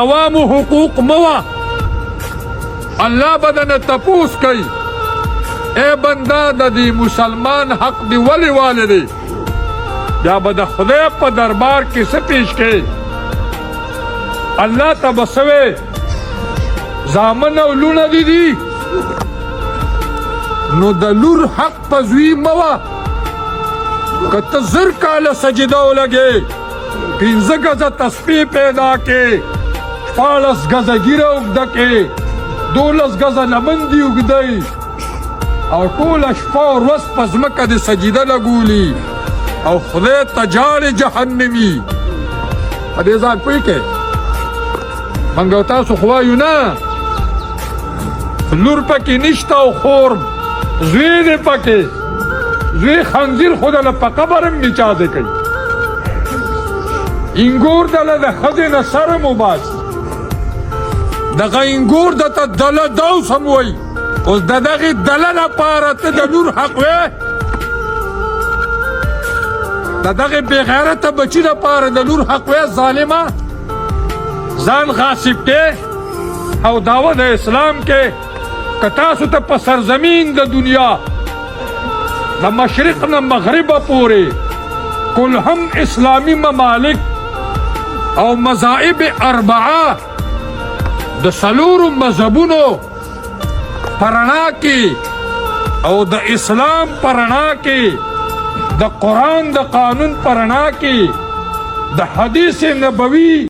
عوامو حقوق موا اللہ بدن تپوس کئی اے بندہ دا دی مسلمان حق دی ولی والے دی یا بدا خدای پا دربار کی سپیش کے اللہ تبسوے زامن اولون دی نو دا لور حق پا زوی موا کت زر کالا سجدو لگے پینز گزا تسبیح پیدا کے پالس گزا گیرہ اگدہ کے دولس گزا لمندی اگدائی او ټول شپه او ورځ په ځمکه د سجده لګولي او خدای ته جاړې جهنمي په دې ځان پوه کې موږ او تاسو خو وایو نه لور پکې نشته او خور زوی دی پکې زوی خنزیر خو دله په قبر هم نچا دی کوي انګور دله د ښځې نه سر هم وباسي دغه انګور درته دله دوس هم وایي اوس د دغې دله لپاره ته د لور حق وې د دغې بېغیرته بچي لپاره د لور حق وې ظالمه ځان غاصب کې او دعوه د اسلام کې که تاسو ته په سرزمین د دنیا د مشرق نه مغربه پورې کلهم اسلامي ممالک او مذاهب اربعه د څلورو مذهبونو پرنا کی او د اسلام پرنا کی د قرآن د قانون پرنا کی د حدیث نبوی